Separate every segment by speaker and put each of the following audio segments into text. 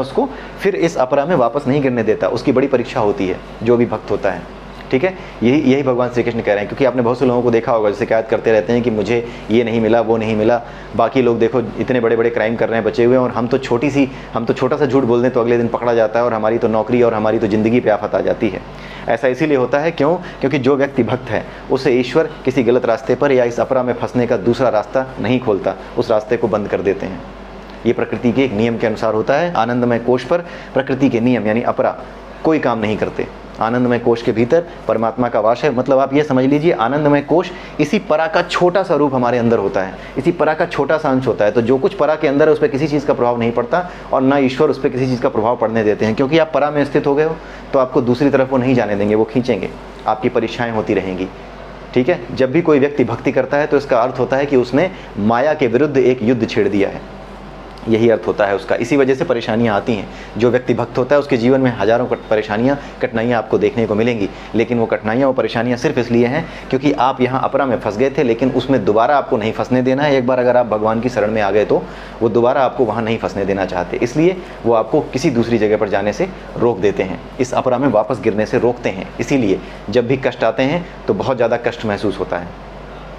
Speaker 1: उसको फिर इस अपरा में वापस नहीं गिरने देता। उसकी बड़ी परीक्षा होती है जो भी भक्त होता है, ठीक है। यही भगवान श्री कृष्ण कह रहे हैं, क्योंकि आपने बहुत से लोगों को देखा होगा जो शिकायत करते रहते हैं कि मुझे ये नहीं मिला, वो नहीं मिला, बाकी लोग देखो इतने बड़े बड़े क्राइम कर रहे हैं बचे हुए हैं, और हम तो छोटा सा झूठ बोल दें तो अगले दिन पकड़ा जाता है और हमारी तो नौकरी और हमारी तो ज़िंदगी पे आफत आ जाती है। ऐसा इसीलिए होता है, क्यों? क्योंकि जो व्यक्ति भक्त है उसे ईश्वर किसी गलत रास्ते पर या इस अपरा में फंसने का दूसरा रास्ता नहीं खोलता, उस रास्ते को बंद कर देते हैं। ये प्रकृति के एक नियम के अनुसार होता है। आनंदमय कोश पर प्रकृति के नियम यानी अपरा कोई काम नहीं करते। आनंदमय कोश के भीतर परमात्मा का वास है। मतलब आप ये समझ लीजिए, आनंदमय कोश इसी परा का छोटा सा रूप हमारे अंदर होता है, इसी परा का छोटा सा अंश होता है। तो जो कुछ परा के अंदर है उस पर किसी चीज़ का प्रभाव नहीं पड़ता, और ना ईश्वर उस पर किसी चीज़ का प्रभाव पड़ने देते हैं, क्योंकि आप परा में स्थित हो गए हो तो आपको दूसरी तरफ वो नहीं जाने देंगे, वो खींचेंगे, आपकी परीक्षाएं होती रहेंगी, ठीक है। जब भी कोई व्यक्ति भक्ति करता है तो इसका अर्थ होता है कि उसने माया के विरुद्ध एक युद्ध छेड़ दिया है, यही अर्थ होता है उसका। इसी वजह से परेशानियां आती हैं। जो व्यक्ति भक्त होता है उसके जीवन में हजारों परेशानियां, कठिनाइयां आपको देखने को मिलेंगी, लेकिन वो कठिनाइयां और परेशानियां सिर्फ इसलिए हैं क्योंकि आप यहाँ अपरा में फंस गए थे, लेकिन उसमें दोबारा आपको नहीं फंसने देना है। एक बार अगर आप भगवान की शरण में आ गए तो वो दोबारा आपको वहाँ नहीं फंसने देना चाहते, इसलिए वो आपको किसी दूसरी जगह पर जाने से रोक देते हैं, इस अपरा में वापस गिरने से रोकते हैं। इसीलिए जब भी कष्ट आते हैं तो बहुत ज़्यादा कष्ट महसूस होता है,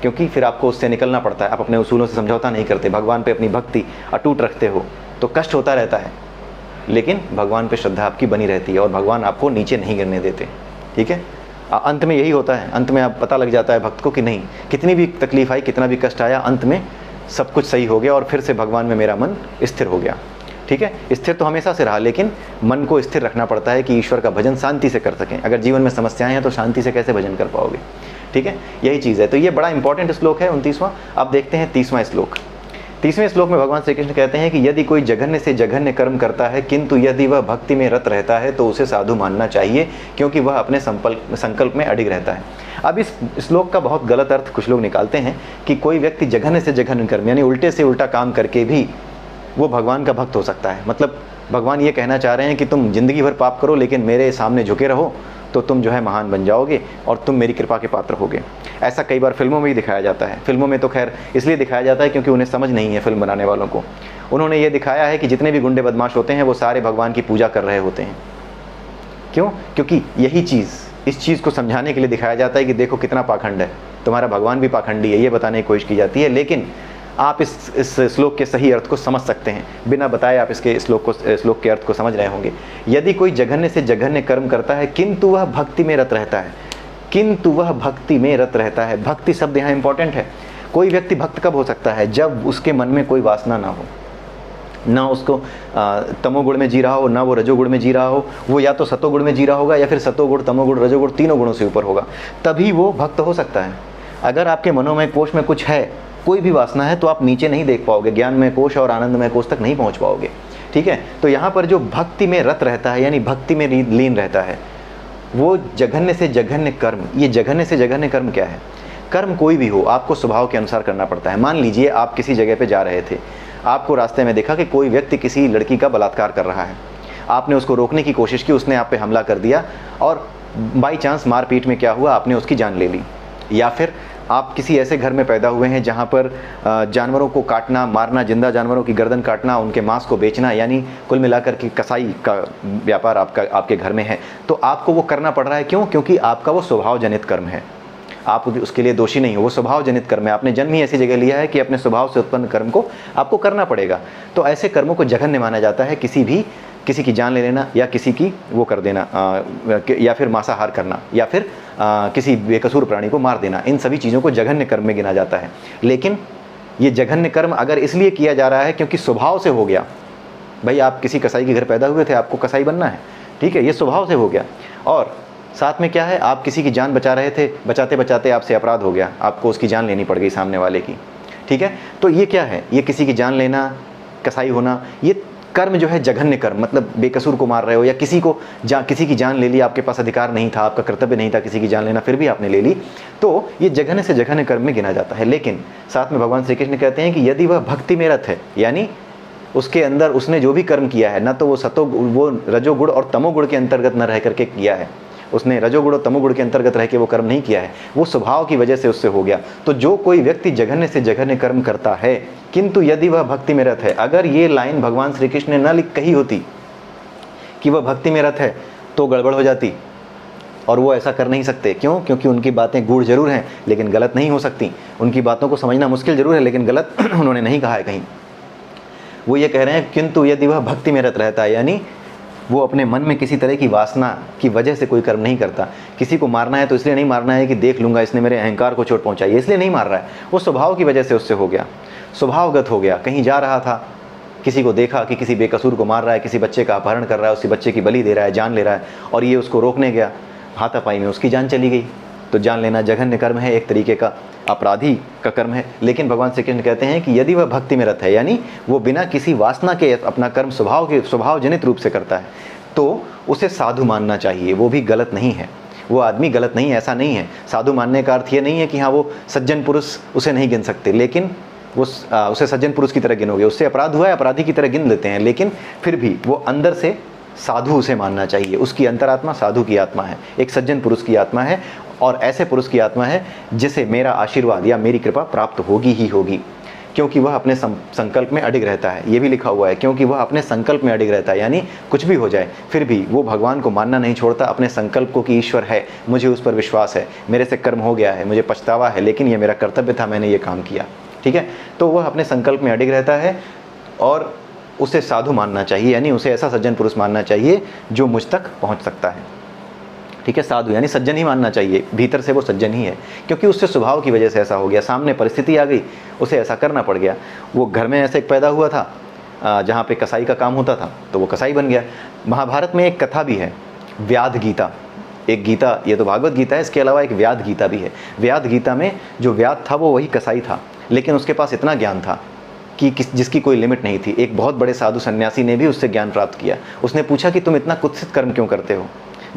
Speaker 1: क्योंकि फिर आपको उससे निकलना पड़ता है। आप अपने उसूलों से समझौता नहीं करते, भगवान पे अपनी भक्ति अटूट रखते हो तो कष्ट होता रहता है, लेकिन भगवान पे श्रद्धा आपकी बनी रहती है और भगवान आपको नीचे नहीं गिरने देते, ठीक है। अंत में यही होता है, अंत में आप पता लग जाता है भक्त को कि नहीं, कितनी भी तकलीफ आई, कितना भी कष्ट आया, अंत में सब कुछ सही हो गया और फिर से भगवान में मेरा मन स्थिर हो गया, ठीक है। स्थिर तो हमेशा से रहा, लेकिन मन को स्थिर रखना पड़ता है कि ईश्वर का भजन शांति से कर सकें। अगर जीवन में समस्याएं हैं तो शांति से कैसे भजन कर पाओगे, ठीक है। यही चीज़ है। तो ये बड़ा इंपॉर्टेंट श्लोक है 29वां। अब देखते हैं 30वां श्लोक। 30वें श्लोक में भगवान श्री कृष्ण कहते हैं कि यदि कोई जघन्य से जघन्य कर्म करता है किंतु यदि वह भक्ति में रत रहता है तो उसे साधु मानना चाहिए, क्योंकि वह अपने संकल्प में अडिग रहता है। अब इस श्लोक का बहुत गलत अर्थ कुछ लोग निकालते हैं कि कोई व्यक्ति जघन्य से जघन्य कर्म यानी उल्टे से उल्टा काम करके भी वो भगवान का भक्त हो सकता है। मतलब भगवान ये कहना चाह रहे हैं कि तुम जिंदगी भर पाप करो लेकिन मेरे सामने झुके रहो तो तुम जो है महान बन जाओगे और तुम मेरी कृपा के पात्र होगे। ऐसा कई बार फिल्मों में ही दिखाया जाता है। फिल्मों में तो खैर इसलिए दिखाया जाता है क्योंकि उन्हें समझ नहीं है फिल्म बनाने वालों को। उन्होंने ये दिखाया है कि जितने भी गुंडे बदमाश होते हैं वो सारे भगवान की पूजा कर रहे होते हैं। क्यों? क्योंकि यही चीज़, इस चीज़ को समझाने के लिए दिखाया जाता है कि देखो कितना पाखंड है, तुम्हारा भगवान भी पाखंडी है, ये बताने की कोशिश की जाती है। लेकिन आप इस श्लोक के सही अर्थ को समझ सकते हैं, बिना बताए आप इसके श्लोक के अर्थ को समझ रहे होंगे। यदि कोई जघन्य से जघन्य कर्म करता है किंतु वह भक्ति में रत रहता है, किंतु वह भक्ति में रत रहता है। भक्ति शब्द यहाँ इंपॉर्टेंट है। कोई व्यक्ति भक्त कब हो सकता है? जब उसके मन में कोई वासना ना हो, ना उसको तमोगुण में जी रहा हो, ना वो रजोगुण में जी रहा हो, वो या तो सतोगुण में जी रहा होगा या फिर सतोगुण तमोगुण रजोगुण तीनों गुणों से ऊपर होगा, तभी वो भक्त हो सकता है। अगर आपके मनोमय कोश में कुछ है, कोई भी वासना है, तो आप नीचे नहीं देख पाओगे, ज्ञानमय कोश और आनंदमय कोश तक नहीं पहुंच पाओगे, ठीक है। तो यहाँ पर जो भक्ति में रत रहता है यानी भक्ति में लीन रहता है, वो जघन्य से जघन्य कर्म। ये जघन्य से जघन्य कर्म क्या है? कर्म कोई भी हो आपको स्वभाव के अनुसार करना पड़ता है। मान लीजिए आप किसी जगह पे जा रहे थे, आपको रास्ते में देखा कि कोई व्यक्ति किसी लड़की का बलात्कार कर रहा है, आपने उसको रोकने की कोशिश की, उसने आप पे हमला कर दिया और बाई चांस मारपीट में क्या हुआ, आपने उसकी जान ले ली। या फिर आप किसी ऐसे घर में पैदा हुए हैं जहाँ पर जानवरों को काटना, मारना, जिंदा जानवरों की गर्दन काटना, उनके मांस को बेचना, यानी कुल मिलाकर के कसाई का व्यापार आपके घर में है, तो आपको वो करना पड़ रहा है। क्यों? क्योंकि आपका वो स्वभाव जनित कर्म है, आप उसके लिए दोषी नहीं हो, वो स्वभाव जनित कर्म है। आपने जन्म ही ऐसी जगह लिया है कि अपने स्वभाव से उत्पन्न कर्म को आपको करना पड़ेगा। तो ऐसे कर्मों को जघन्य माना जाता है। किसी की जान ले लेना या किसी की वो कर देना, या फिर मांसाहार करना, या फिर किसी बेकसूर प्राणी को मार देना, इन सभी चीज़ों को जघन्य कर्म में गिना जाता है। लेकिन ये जघन्य कर्म अगर इसलिए किया जा रहा है क्योंकि स्वभाव से हो गया, भाई आप किसी कसाई के घर पैदा हुए थे, आपको कसाई बनना है, ठीक है, ये स्वभाव से हो गया। और साथ में क्या है, आप किसी की जान बचा रहे थे, बचाते बचाते आपसे अपराध हो गया, आपको उसकी जान लेनी पड़ गई सामने वाले की, ठीक है। तो ये क्या है? ये किसी की जान लेना, कसाई होना, ये कर्म जो है जघन्य कर्म, मतलब बेकसूर को मार रहे हो या किसी की जान ले ली, आपके पास अधिकार नहीं था, आपका कर्तव्य नहीं था किसी की जान लेना, फिर भी आपने ले ली, तो ये जघन्य से जघन्य कर्म में गिना जाता है। लेकिन साथ में भगवान श्री कृष्ण कहते हैं कि यदि वह भक्ति में रत है, यानी उसके अंदर उसने जो भी कर्म किया है, ना तो वो रजोगुण और तमोगुण के अंतर्गत न रह करके किया है, उसने रजोगुण और तमोगुण के अंतर्गत रह के वो कर्म नहीं किया है, वो स्वभाव की वजह से उससे हो गया। तो जो कोई व्यक्ति जघन्य से जघन्य कर्म करता है किंतु यदि वह भक्ति में रत है, अगर ये लाइन भगवान श्री कृष्ण ने न कही होती कि वह भक्ति में रत है तो गड़बड़ हो जाती, और वो ऐसा कर नहीं सकते। क्यों? क्योंकि उनकी बातें गूढ़ जरूर हैं लेकिन गलत नहीं हो सकती। उनकी बातों को समझना मुश्किल जरूर है लेकिन गलत उन्होंने नहीं कहा है कहीं। वो ये कह रहे हैं किंतु यदि वह भक्ति में रत रहता है, यानी वो अपने मन में किसी तरह की वासना की वजह से कोई कर्म नहीं करता। किसी को मारना है तो इसलिए नहीं मारना है कि देख लूँगा इसने मेरे अहंकार को चोट पहुँचाई, इसलिए नहीं मार रहा है। वो स्वभाव की वजह से उससे हो गया, स्वभावगत हो गया। कहीं जा रहा था, किसी को देखा कि किसी बेकसूर को मार रहा है, किसी बच्चे का अपहरण कर रहा है, उसी बच्चे की बलि दे रहा है, जान ले रहा है, और ये उसको रोकने गया, हाथापाई में उसकी जान चली गई। तो जान लेना जघन्य कर्म है, एक तरीके का अपराधी का कर्म है। लेकिन भगवान श्री कृष्ण कहते हैं कि यदि वह भक्ति में रत है, यानी वो बिना किसी वासना के अपना कर्म स्वभाव जनित रूप से करता है, तो उसे साधु मानना चाहिए। वो भी गलत नहीं है, वो आदमी गलत नहीं है, ऐसा नहीं है। साधु मानने का अर्थ ये नहीं है कि हाँ वो सज्जन पुरुष उसे नहीं गिन सकते, लेकिन वो उसे सज्जन पुरुष की तरह गिनोगे। उससे अपराध हुआ है, अपराधी की तरह गिन लेते हैं, लेकिन फिर भी वो अंदर से साधु उसे मानना चाहिए। उसकी अंतरात्मा साधु की आत्मा है, एक सज्जन पुरुष की आत्मा है, और ऐसे पुरुष की आत्मा है जिसे मेरा आशीर्वाद या मेरी कृपा प्राप्त होगी ही होगी, क्योंकि वह अपने संकल्प में अडिग रहता है। ये भी लिखा हुआ है, क्योंकि वह अपने संकल्प में अडिग रहता है, यानी कुछ भी हो जाए फिर भी वो भगवान को मानना नहीं छोड़ता, अपने संकल्प को कि ईश्वर है, मुझे उस पर विश्वास है, मेरे से कर्म हो गया है, मुझे पछतावा है, लेकिन ये मेरा कर्तव्य था, मैंने ये काम किया। ठीक है, तो वह अपने संकल्प में अडिग रहता है और उसे साधु मानना चाहिए, यानी उसे ऐसा सज्जन पुरुष मानना चाहिए जो मुझ तक पहुंच सकता है। ठीक है, साधु यानी सज्जन ही मानना चाहिए, भीतर से वो सज्जन ही है, क्योंकि उससे स्वभाव की वजह से ऐसा हो गया, सामने परिस्थिति आ गई, उसे ऐसा करना पड़ गया। वो घर में ऐसे पैदा हुआ था जहाँ पे कसाई का काम होता था, तो वो कसाई बन गया। महाभारत में एक कथा भी है, व्याध गीता। एक गीता, ये तो भागवत गीता है, इसके अलावा एक व्याध गीता भी है। व्याध गीता में जो व्याध था वो वही कसाई था, लेकिन उसके पास इतना ज्ञान था कि जिसकी कोई लिमिट नहीं थी। एक बहुत बड़े साधु सन्यासी ने भी उससे ज्ञान प्राप्त किया। उसने पूछा कि तुम इतना कुत्सित कर्म क्यों करते हो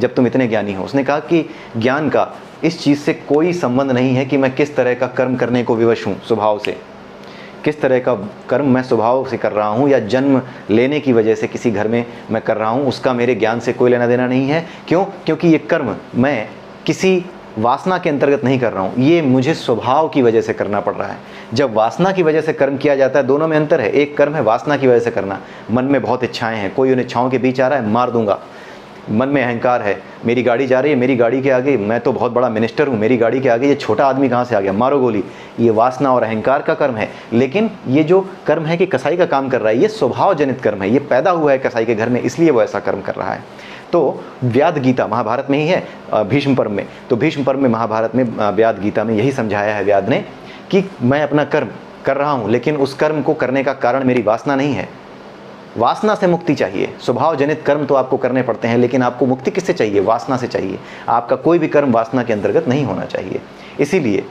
Speaker 1: जब तुम इतने ज्ञानी हो? उसने कहा कि ज्ञान का इस चीज़ से कोई संबंध नहीं है कि मैं किस तरह का कर्म करने को विवश हूँ, स्वभाव से किस तरह का कर्म मैं स्वभाव से कर रहा हूँ या जन्म लेने की वजह से किसी घर में मैं कर रहा हूँ, उसका मेरे ज्ञान से कोई लेना देना नहीं है। क्यों? क्योंकि ये कर्म मैं किसी वासना के अंतर्गत नहीं कर रहा हूँ, ये मुझे स्वभाव की वजह से करना पड़ रहा है। जब वासना की वजह से कर्म किया जाता है, दोनों में अंतर है। एक कर्म है वासना की वजह से करना, मन में बहुत इच्छाएं हैं, कोई उन इच्छाओं के बीच आ रहा है, मार दूंगा। मन में अहंकार है, मेरी गाड़ी जा रही है, मेरी गाड़ी के आगे मैं तो बहुत बड़ा मिनिस्टर हूँ, मेरी गाड़ी के आगे ये छोटा आदमी कहाँ से आ गया, मारो गोली। ये वासना और अहंकार का कर्म है। लेकिन ये जो कर्म है कि कसाई का काम कर रहा है, ये स्वभाव जनित कर्म है, ये पैदा हुआ है कसाई के घर में, इसलिए वो ऐसा कर्म कर रहा है। तो व्याध गीता महाभारत में ही है, भीष्म पर्व में। तो भीष्म पर्व में महाभारत में व्याध गीता में यही समझाया है व्याध ने कि मैं अपना कर्म कर रहा हूँ, लेकिन उस कर्म को करने का कारण मेरी वासना नहीं है। वासना से मुक्ति चाहिए। स्वभाव जनित कर्म तो आपको करने पड़ते हैं, लेकिन आपको मुक्ति किससे चाहिए? वासना से चाहिए। आपका कोई भी कर्म वासना के अंतर्गत नहीं होना चाहिए। इसीलिए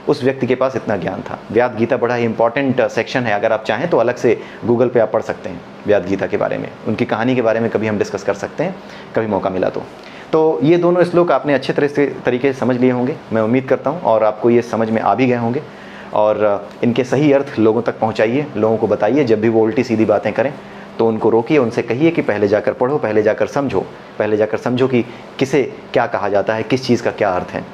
Speaker 1: उस व्यक्ति के पास इतना ज्ञान था। व्याध गीता बड़ा ही इंपॉर्टेंट सेक्शन है, अगर आप चाहें तो अलग से गूगल पे आप पढ़ सकते हैं व्याध गीता के बारे में, उनकी कहानी के बारे में कभी हम डिस्कस कर सकते हैं, कभी मौका मिला तो ये दोनों श्लोक आपने अच्छे तरीके से समझ लिए होंगे, मैं उम्मीद करता हूँ, और आपको ये समझ में आ भी गए होंगे। और इनके सही अर्थ लोगों तक पहुँचाइए, लोगों को बताइए। जब भी वो उल्टी सीधी बातें करें तो उनको रोकिए, उनसे कहिए कि पहले जाकर पढ़ो, पहले जाकर समझो कि किसे क्या कहा जाता है, किस चीज़ का क्या अर्थ है।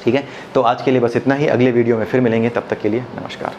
Speaker 1: ठीक है, तो आज के लिए बस इतना ही। अगले वीडियो में फिर मिलेंगे, तब तक के लिए नमस्कार।